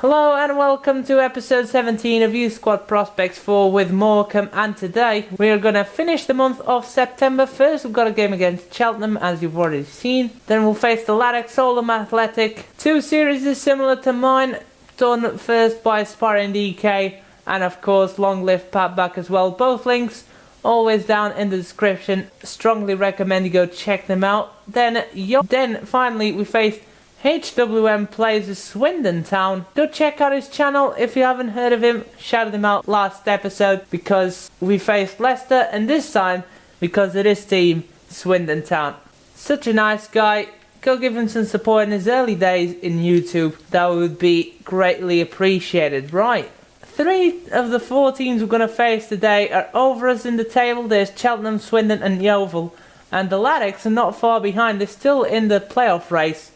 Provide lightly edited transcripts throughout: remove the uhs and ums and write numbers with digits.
Hello and welcome to episode 17 of Youth Squad Prospects 4 with Morecambe, and today we are going to finish the month of September. First we've got a game against Cheltenham, as you've already seen. Then we'll face the Laddox Oldham Athletic. Two series similar to mine, done first by Aspiring DK and of course Long Live Pat Back as well. Both links always down in the description. Strongly recommend you go check them out. Then finally we faced HWM plays Swindon Town. Go check out his channel if you haven't heard of him. Shouted him out last episode because we faced Leicester, and this time because of this team, Swindon Town. Such a nice guy. Go give him some support in his early days in YouTube. That would be greatly appreciated. Right. 3 of the 4 teams we're going to face today are over us in the table. There's Cheltenham, Swindon and Yeovil. And the Laddox are not far behind. They're still in the playoff race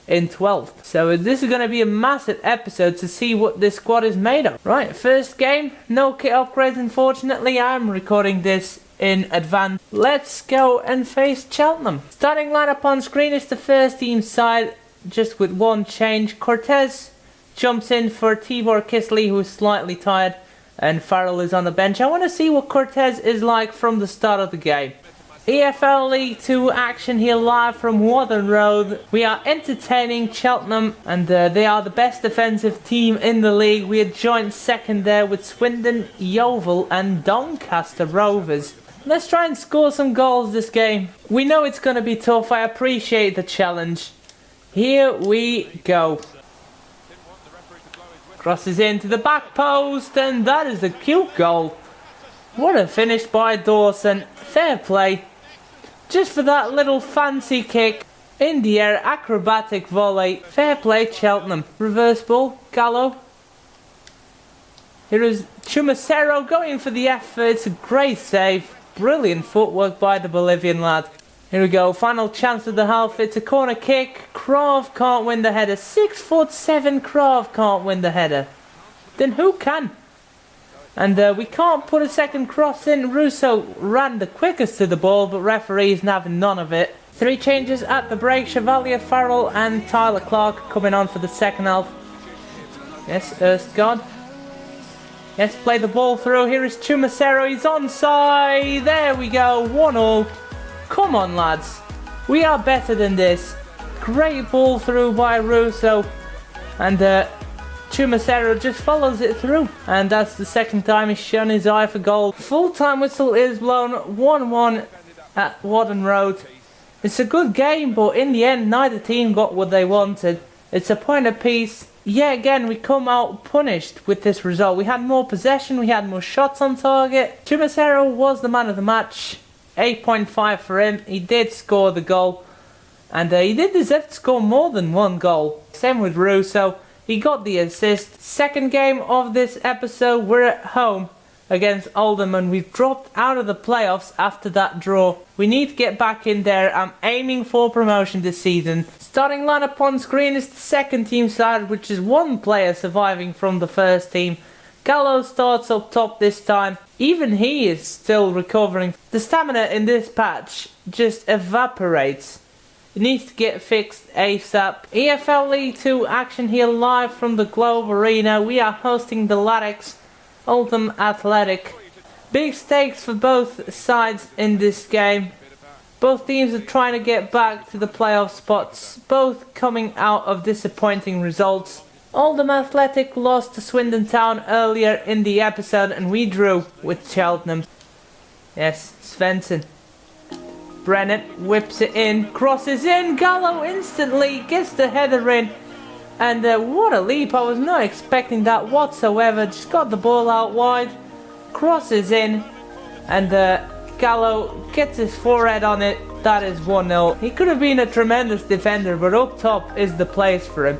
in 12th. So this is going to be a massive episode to see what this squad is made of. Right, first game, no kit upgrades unfortunately. I'm recording this in advance. Let's go and face Cheltenham. Starting lineup on screen is the first team side, just with one change. Cortez jumps in for Tibor Kisley, who is slightly tired, and Farrell is on the bench. I want to see what Cortez is like from the start of the game. EFL League 2 action here live from Wharton Road. We are entertaining Cheltenham, and they are the best defensive team in the league. We are joint second there with Swindon, Yeovil and Doncaster Rovers. Let's try and score some goals this game. We know it's going to be tough. I appreciate the challenge. Here we go. Crosses into the back post, and that is a cute goal. What a finish by Dawson. Fair play. Just for that little fancy kick in the air, acrobatic volley. Fair play Cheltenham. Reverse ball, Gallo. Here is Chumacero going for the effort. It's a great save. Brilliant footwork by the Bolivian lad. Here we go, final chance of the half. It's a corner kick. Krav can't win the header. 6'7" Krav can't win the header. Then who can? And we can't put a second cross in. Russo ran the quickest to the ball, but referees having none of it. 3 changes at the break. Chevalier, Farrell and Tyler Clark coming on for the second half. Yes, Erstgard. Yes, play the ball through. Here is Chumacero. He's onside. There we go. 1-1. Come on, lads. We are better than this. Great ball through by Russo. And Chumacero just follows it through, and that's the second time he's shown his eye for goal. Full-time whistle is blown. 1-1 at Wharton Road. It's a good game, but in the end neither team got what they wanted. It's a point apiece. Yet again we come out punished with this result. We had more possession, we had more shots on target. Chumacero was the man of the match. 8.5 for him. He did score the goal, and he did deserve to score more than one goal. Same with Russo. He got the assist. Second game of this episode, we're at home against Oldham, and we've dropped out of the playoffs after that draw. We need to get back in there. I'm aiming for promotion this season. Starting lineup on screen is the second team side, which is one player surviving from the first team. Gallo starts up top this time. Even he is still recovering. The stamina in this patch just evaporates. It needs to get fixed ASAP. EFL League 2 action here live from the Globe Arena. We are hosting the Laddox Oldham Athletic. Big stakes for both sides in this game. Both teams are trying to get back to the playoff spots, both coming out of disappointing results. Oldham Athletic lost to Swindon Town earlier in the episode, and we drew with Cheltenham. Yes, Svensson. Brennan whips it in, crosses in, Gallo instantly gets the header in, and what a leap. I was not expecting that whatsoever. Just got the ball out wide, crosses in, and Gallo gets his forehead on it. That is 1-0. He could have been a tremendous defender, but up top is the place for him.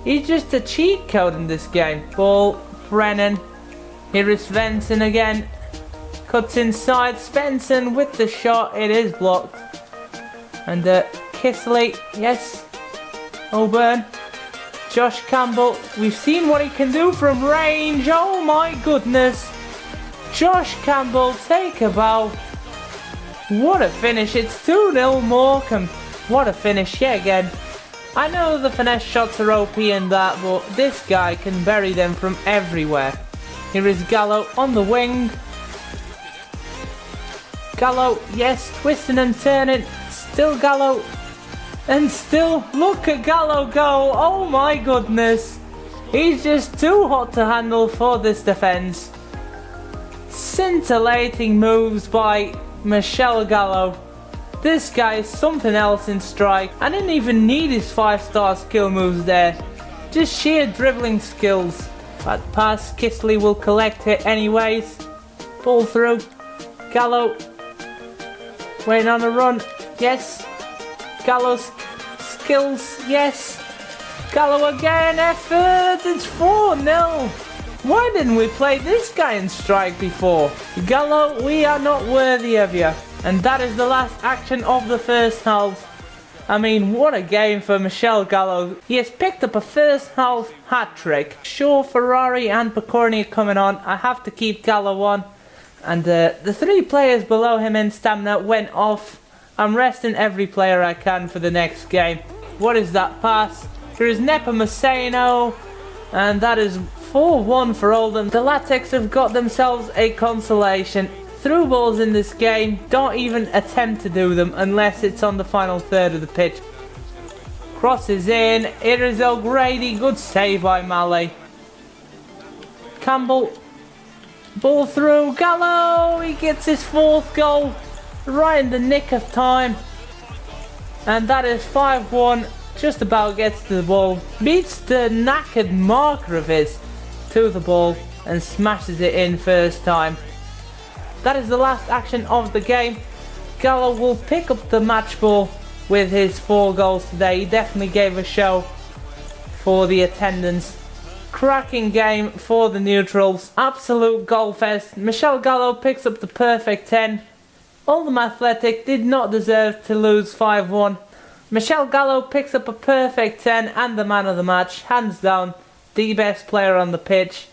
He's just a cheat code in this game. Ball, Brennan, here is Svensson again. Cuts inside, Svensson with the shot, it is blocked. And Kisley, yes, O'Byrne, Josh Campbell, we've seen what he can do from range, oh my goodness. Josh Campbell, take a bow. What a finish, it's 2-0 Morecambe. What a finish yet again. I know the finesse shots are OP and that, but this guy can bury them from everywhere. Here is Gallo on the wing. Gallo, yes, twisting and turning. Still Gallo. And still, look at Gallo go. Oh my goodness. He's just too hot to handle for this defense. Scintillating moves by Michel Gallo. This guy is something else in strike. I didn't even need his 5-star skill moves there. Just sheer dribbling skills. That pass, Kisley will collect it anyways. Ball through. Gallo. Waiting on a run. Yes. Gallo's skills. Yes. Gallo again. Effort. It's 4-0. Why didn't we play this guy in strike before? Gallo, we are not worthy of you. And that is the last action of the first half. I mean, what a game for Michel Gallo. He has picked up a first half hat-trick. Sure, Ferrari and Picorni are coming on. I have to keep Gallo on. And the 3 players below him in stamina went off. I'm resting every player I can for the next game. What is that pass? There is Nepomuceno. And that is 4-1 for Oldham. The Latex have got themselves a consolation. Through balls in this game, don't even attempt to do them unless it's on the final third of the pitch. Crosses in, it is O'Grady, good save by Mallet. Campbell, ball through, Gallo, he gets his 4th goal, right in the nick of time. And that is 5-1, just about gets to the ball, beats the knackered marker of his to the ball and smashes it in first time. That is the last action of the game. Gallo will pick up the match ball with his 4 goals today. He definitely gave a show for the attendance. Cracking game for the neutrals. Absolute goal fest. Michel Gallo picks up the perfect 10. Oldham Athletic did not deserve to lose 5-1. Michel Gallo picks up a perfect 10 and the man of the match. Hands down, the best player on the pitch.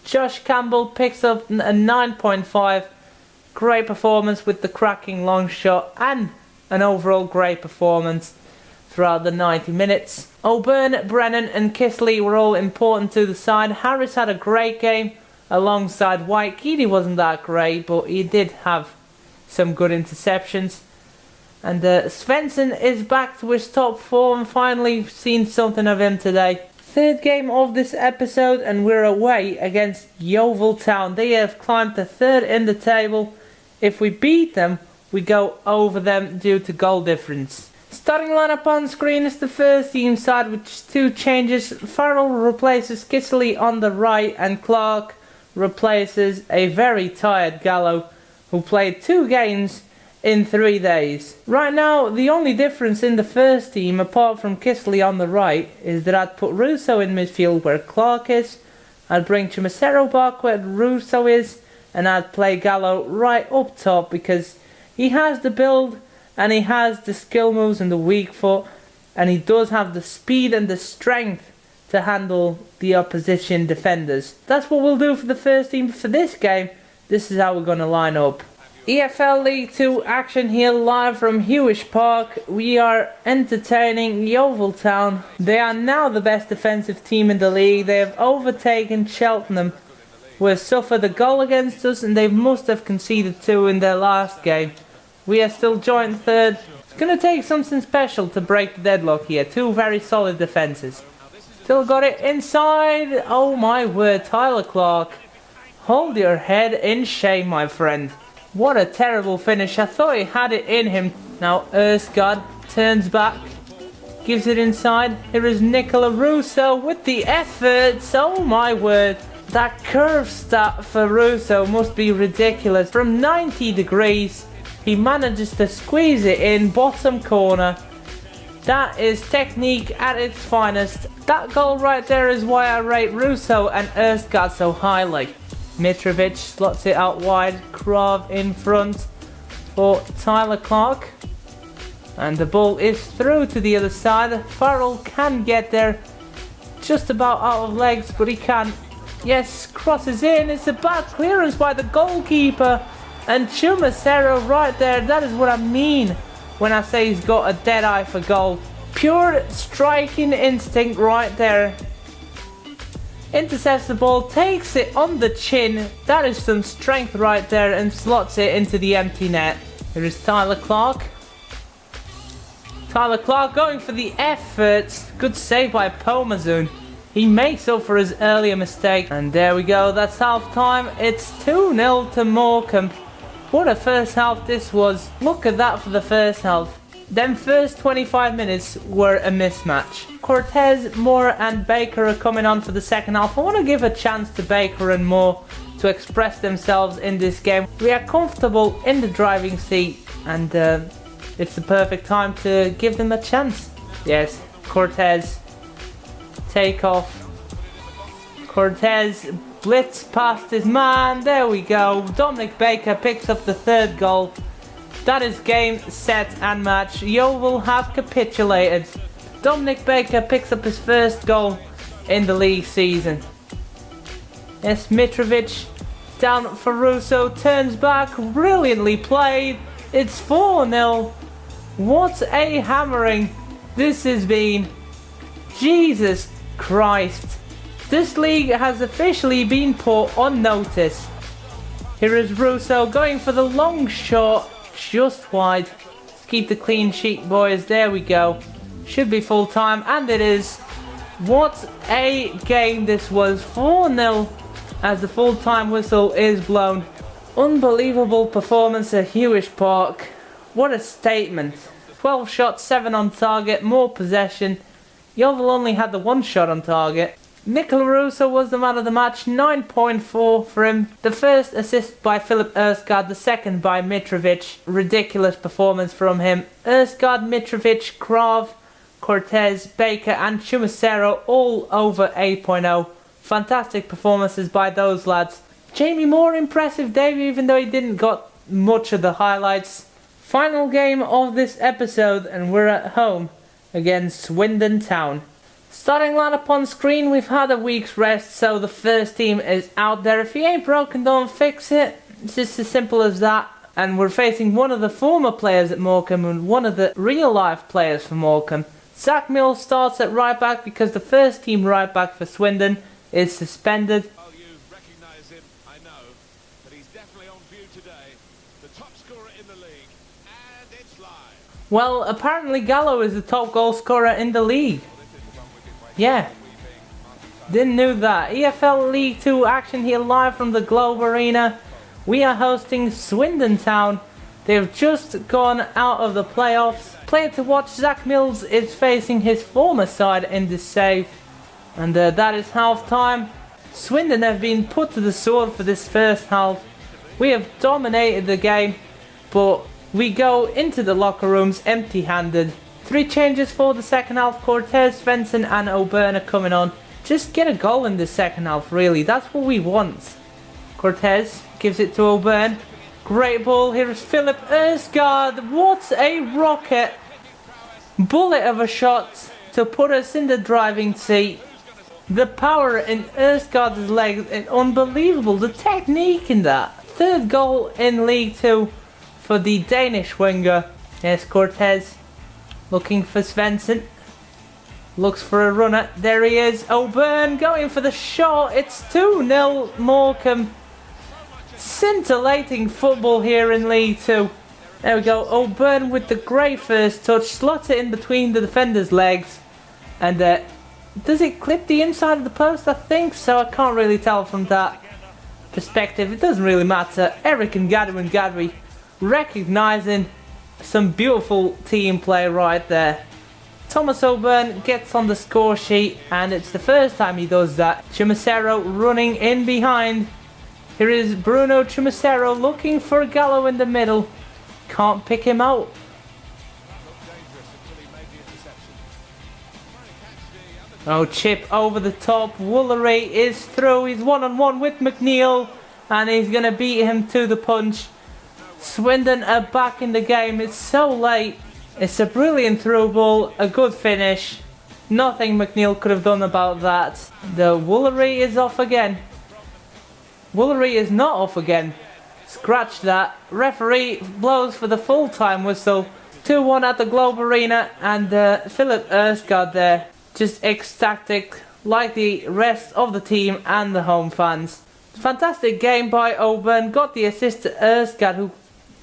Josh Campbell picks up a 9.5. Great performance with the cracking long shot and an overall great performance throughout the 90 minutes. O'Byrne, Brennan and Kisley were all important to the side. Harris had a great game alongside White. Keady wasn't that great, but he did have some good interceptions. And Svensson is back to his top form. Finally seen something of him today. 3rd game of this episode and we're away against Yeovil Town. They have climbed to 3rd in the table. If we beat them, we go over them due to goal difference. Starting lineup on screen is the first team side with 2 changes. Farrell replaces Kisley on the right and Clark replaces a very tired Gallo who played 2 games in 3 days. Right now, the only difference in the first team, apart from Kisley on the right, is that I'd put Russo in midfield where Clark is. I'd bring Chimacero back where Russo is. And I'd play Gallo right up top because he has the build and he has the skill moves and the weak foot. And he does have the speed and the strength to handle the opposition defenders. That's what we'll do for the first team for this game. This is how we're going to line up. EFL League 2 action here live from Hewish Park. We are entertaining Yeovil Town. They are now the best defensive team in the league. They have overtaken Cheltenham, who have suffered a goal against us, and they must have conceded 2 in their last game. We are still joint 3rd. It's going to take something special to break the deadlock here. 2 very solid defences. Still got it inside. Oh my word, Tyler Clark. Hold your head in shame, my friend. What a terrible finish. I thought he had it in him. Now Erskard turns back, gives it inside. Here is Nicola Russo with the efforts. Oh my word. That curve stat for Russo must be ridiculous. From 90 degrees, he manages to squeeze it in bottom corner. That is technique at its finest. That goal right there is why I rate Russo and Erskard so highly. Mitrovic slots it out wide. Krav in front for Tyler Clark. And the ball is through to the other side. Farrell can get there. Just about out of legs, but he can. Yes, crosses in. It's a bad clearance by the goalkeeper. And Chumacero right there. That is what I mean when I say he's got a dead eye for goal. Pure striking instinct right there. Intercepts the ball, takes it on the chin. That is some strength right there, and slots it into the empty net. Here is Tyler Clark. Tyler Clark going for the effort. Good save by Pomazun. He makes up for his earlier mistake. And there we go, that's half time. It's 2-0 to Morecambe. What a first half this was. Look at that for the first half. Them first 25 minutes were a mismatch. Cortez, Moore and Baker are coming on for the second half. I want to give a chance to Baker and Moore to express themselves in this game. We are comfortable in the driving seat, and it's the perfect time to give them a chance. Yes, Cortez, take off. Cortez blitz past his man. There we go. Dominic Baker picks up the third goal. That is game, set and match. Yeovil have capitulated. Dominic Baker picks up his first goal in the league season. Yes, Mitrovic down for Russo, turns back, brilliantly played. It's 4-0. What a hammering this has been. Jesus Christ. This league has officially been put on notice. Here is Russo going for the long shot, just wide. Let's keep the clean sheet, boys. There we go. Should be full time, and it is. What a game this was. 4-0 as the full time whistle is blown. Unbelievable performance at Hewish Park. What a statement. 12 shots, 7 on target, more possession. Yeovil only had the 1 shot on target. Nicola Russo was the man of the match, 9.4 for him. The first assist by Philip Erskard, the second by Mitrovic. Ridiculous performance from him. Erskard, Mitrovic, Krav, Cortez, Baker and Chumacero all over 8.0. Fantastic performances by those lads. Jamie Moore, impressive debut even though he didn't got much of the highlights. Final game of this episode, and we're at home against Swindon Town. Starting lineup on screen, we've had a week's rest, so the first team is out there. If he ain't broken, don't fix it. It's just as simple as that. And we're facing one of the former players at Morecambe and one of the real life players for Morecambe. Zach Mills starts at right back because the first team right back for Swindon is suspended. Well, you recognise him, I know, but he's definitely on view today. The top scorer in the league, and it's live. Well, apparently Gallo is the top goal scorer in the league. Yeah, didn't know that. EFL League 2 action here live from the Globe Arena. We are hosting Swindon Town. They've just gone out of the playoffs. Player to watch, Zach Mills is facing his former side in this save. And that is half time. Swindon have been put to the sword for this first half. We have dominated the game, but we go into the locker rooms empty-handed. 3 changes for the second half. Cortez, Svensson and O'Byrne are coming on. Just get a goal in the second half, really. That's what we want. Cortez gives it to O'Byrne. Great ball. Here is Philip Erskard. What a rocket. Bullet of a shot to put us in the driving seat. The power in Erskard's legs is unbelievable. The technique in that. Third goal in League 2 for the Danish winger. Yes, Cortez. Looking for Svensson. Looks for a runner. There he is. O'Byrne going for the shot. It's 2-0 Morecambe. Scintillating football here in League 2. There we go. O'Byrne with the great first touch. Slots it in between the defender's legs. And does it clip the inside of the post? I think so. I can't really tell from that perspective. It doesn't really matter. Eric and Gadri recognising some beautiful team play right there. Thomas O'Byrne gets on the score sheet, and it's the first time he does that. Chumacero running in behind. Here is Bruno Chumacero looking for Gallo in the middle. Can't pick him out. Oh, chip over the top. Woolery is through. He's one-on-one with McNeil, and he's going to beat him to the punch. Swindon are back in the game. It's so late. It's a brilliant through ball, a good finish. Nothing McNeil could have done about that. The Woolery is off again. Woolery is not off again. Scratch that. Referee blows for the full-time whistle. 2-1 at the Globe Arena, and Philip Erskine there, just ecstatic like the rest of the team and the home fans. Fantastic game by Auburn, got the assist to Erskine, who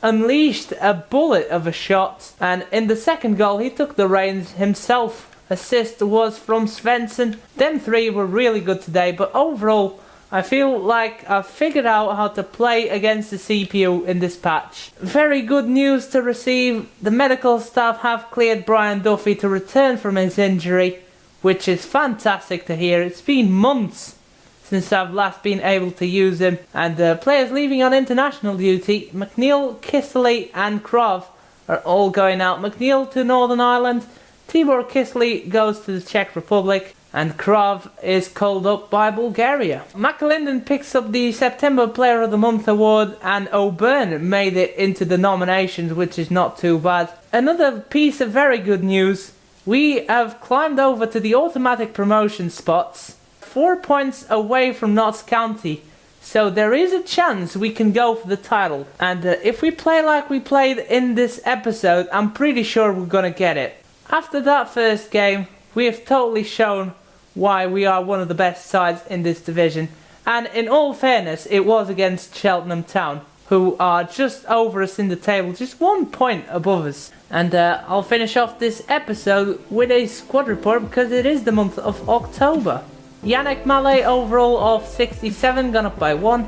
unleashed a bullet of a shot, and in the second goal he took the reins himself. Assist was from Svensson. Them three were really good today, but overall I feel like I've figured out how to play against the CPU in this patch. Very good news to receive. The medical staff have cleared Brian Duffy to return from his injury, which is fantastic to hear. It's been months since I've last been able to use him. And players leaving on international duty, McNeil, Kisely and Krov are all going out. McNeil to Northern Ireland, Tibor Kisely goes to the Czech Republic, and Krov is called up by Bulgaria. McAlinden picks up the September Player of the Month award, and Auburn made it into the nominations, which is not too bad. Another piece of very good news, we have climbed over to the automatic promotion spots, 4 points away from Notts County. So there is a chance we can go for the title. And if we play like we played in this episode, I'm pretty sure we're gonna get it. After that first game, we have totally shown why we are one of the best sides in this division. And in all fairness, it was against Cheltenham Town, who are just over us in the table, just 1 point above us. And I'll finish off this episode with a squad report because it is the month of October. Yannick Mallet overall of 67, gone up by 1.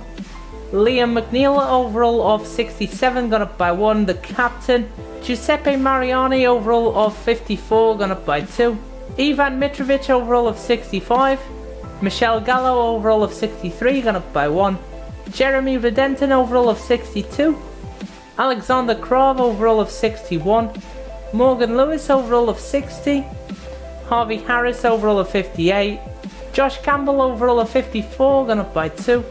Liam McNeil overall of 67, gone up by 1. The captain. Giuseppe Mariani overall of 54, gone up by 2. Ivan Mitrovic overall of 65. Michel Gallo overall of 63, gone up by 1. Jeremy Redenton overall of 62. Alexander Krov overall of 61. Morgan Lewis overall of 60. Harvey Harris overall of 58. Josh Campbell overall of 54, gone up by 2.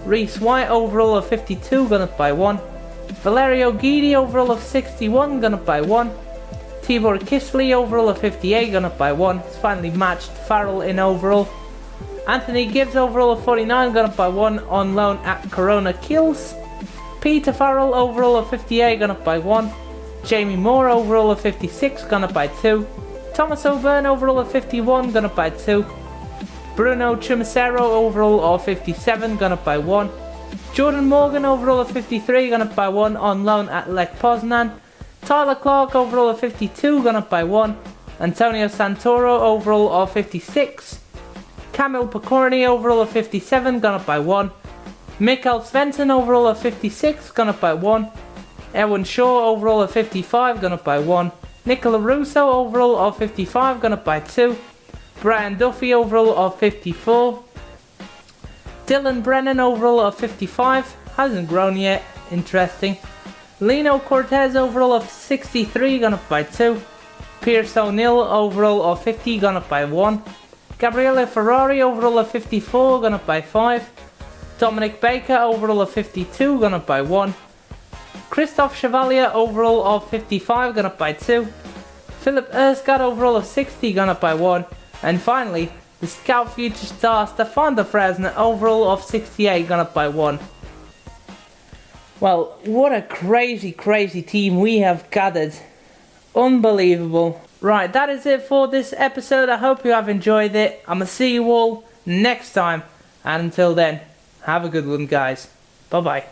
Reese White overall of 52, gone up by 1. Valerio Guidi overall of 61, gone up by 1. Tibor Kisely overall of 58, gone up by 1. It's finally matched Farrell in overall. Anthony Gibbs overall of 49, gone up by 1 on loan at Corona Kills. Peter Farrell overall of 58, gone up by 1. Jamie Moore overall of 56, gone up by 2. Thomas Auburn overall of 51, gone up by 2. Bruno Chumacero overall of 57, gone up by 1. Jordan Morgan overall of 53, gone up by 1 on loan at Lech Poznan. Tyler Clark overall of 52, gone up by 1. Antonio Santoro overall of 56. Kamil Pokorny overall of 57, gone up by 1. Mikael Svensson overall of 56, gone up by 1. Erwin Shaw overall of 55, gone up by 1. Nicola Russo overall of 55, gone up by 2. Brian Duffy overall of 54. Dylan Brennan overall of 55, hasn't grown yet, interesting. Lino Cortez overall of 63, gone up by 2. Pierce O'Neill overall of 50, gone up by 1. Gabriele Ferrari overall of 54, gone up by 5. Dominic Baker overall of 52, gone up by 1. Christophe Chevalier overall of 55, gone up by 2. Philip Erskine overall of 60, gone up by 1. And finally, the Scout Future Star Stefan de Fresne overall of 68, gone up by 1. Well, what a crazy team we have gathered. Unbelievable. Right, that is it for this episode. I hope you have enjoyed it. I'm going to see you all next time. And until then, have a good one, guys. Bye-bye.